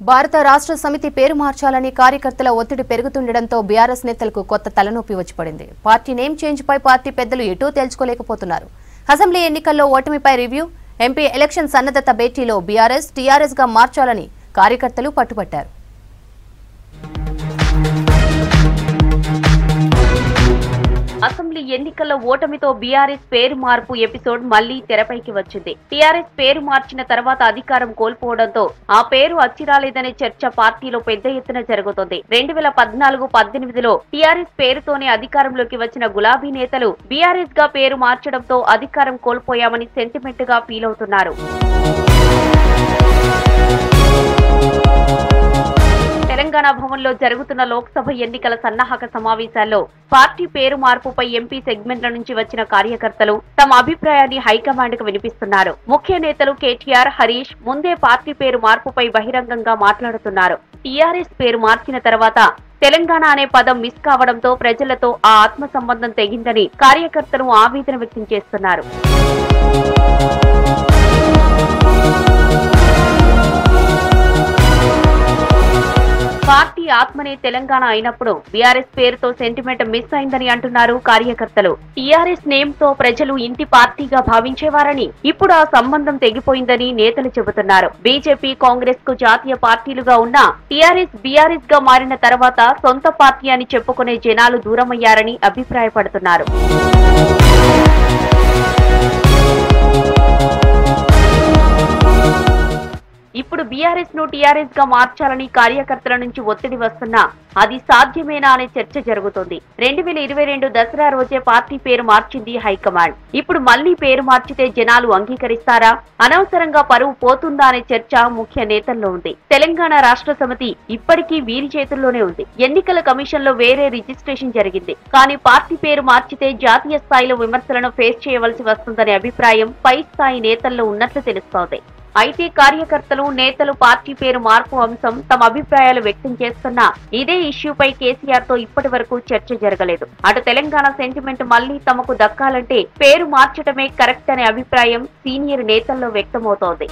భారత రాష్ట్ర సమితి పేరు మార్చాలని కార్యకర్తల ఒత్తిడి పెరుగుతుండటంతో బీఆర్ఎస్ నేతలకు కొత్త తలనొప్పి వచ్చి పడింది. పార్టీ నేమ్ చేంజ్ పై పార్టీ పెద్దలు ఎటూ తేల్చుకోలేకపోతున్నారు. అసెంబ్లీ ఎన్నికల్లో ఓటమిపై రివ్యూ, ఎంపీ ఎలక్షన్ సన్నద్ధత భేటీలో బీఆర్ఎస్ టీఆర్ఎస్ గా మార్చాలని కార్యకర్తలు పట్టుబట్టారు. అసెంబ్లీ ఎన్నికల్లో ఓటమితో బీఆర్ఎస్ పేరు మార్పు ఎపిసోడ్ మళ్లీ తెరపైకి వచ్చింది. టీఆర్ఎస్ పేరు మార్చిన తర్వాత అధికారం కోల్పోవడంతో ఆ పేరు అచ్చిరాలేదనే చర్చ పార్టీలో పెద్ద ఎత్తున జరుగుతోంది. 2014-18లో టీఆర్ఎస్ పేరుతోనే అధికారంలోకి వచ్చిన గులాబీ నేతలు బీఆర్ఎస్ గా పేరు మార్చడంతో అధికారం కోల్పోయామని సెంటిమెంట్ గా ఫీల్ అవుతున్నారు. తెలంగాణ భవన్లో జరుగుతున్న లోక్సభ ఎన్నికల సన్నాహక సమావేశాల్లో పార్టీ పేరు మార్పుపై ఎంపీ సెగ్మెంట్ల నుంచి వచ్చిన కార్యకర్తలు తమ అభిప్రాయాన్ని హైకమాండ్ కు వినిపిస్తున్నారు. ముఖ్య నేతలు కేటీఆర్, హరీష్ ముందే పార్టీ పేరు మార్పుపై బహిరంగంగా మాట్లాడుతున్నారు. టీఆర్ఎస్ పేరు మార్చిన తర్వాత తెలంగాణ అనే పదం మిస్ కావడంతో ప్రజలతో ఆ ఆత్మ సంబంధం తెగిందని కార్యకర్తలు ఆవేదన వ్యక్తం చేస్తున్నారు. పార్టీ ఆత్మనే తెలంగాణ అయినప్పుడు బీఆర్ఎస్ పేరుతో సెంటిమెంట్ మిస్ అయిందని అంటున్నారు కార్యకర్తలు. టీఆర్ఎస్ నేమ్ తో ప్రజలు ఇంటి పార్టీగా భావించేవారని, ఇప్పుడు ఆ సంబంధం తెగిపోయిందని నేతలు చెబుతున్నారు. బీజేపీ, కాంగ్రెస్ కు జాతీయ పార్టీలుగా ఉన్న టీఆర్ఎస్ బీఆర్ఎస్ గా మారిన తర్వాత సొంత పార్టీ అని చెప్పుకునే జనాలు దూరమయ్యారని అభిప్రాయపడుతున్నారు. ఇప్పుడు బీఆర్ఎస్ ను టీఆర్ఎస్ గా మార్చాలని కార్యకర్తల నుంచి ఒత్తిడి వస్తున్నా అది సాధ్యమేనా అనే చర్చ జరుగుతోంది. 2022 దసరా రోజే పార్టీ పేరు మార్చింది హైకమాండ్. ఇప్పుడు మళ్లీ పేరు మార్చితే జనాలు అంగీకరిస్తారా, అనవసరంగా పరువు పోతుందా అనే చర్చ ముఖ్య నేతల్లో ఉంది. తెలంగాణ రాష్ట్ర సమితి ఇప్పటికీ వీరి చేతుల్లోనే ఉంది. ఎన్నికల కమిషన్ లో వేరే రిజిస్ట్రేషన్ జరిగింది. కానీ పార్టీ పేరు మార్చితే జాతీయ స్థాయిలో విమర్శలను ఫేస్ చేయవలసి వస్తుందనే అభిప్రాయం పై స్థాయి నేతల్లో ఉన్నట్లు తెలుస్తోంది. అయితే కార్యకర్తలు, నేతలు పార్టీ పేరు మార్పు అంశం తమ అభిప్రాయాలు వ్యక్తం చేస్తున్నా ఇదే ఇష్యూపై కేసీఆర్ తో ఇప్పటి వరకు చర్చ జరగలేదు. అటు తెలంగాణ సెంటిమెంట్ మళ్లీ తమకు దక్కాలంటే పేరు మార్చడమే కరెక్ట్ అనే అభిప్రాయం సీనియర్ నేతల్లో వ్యక్తమవుతోంది.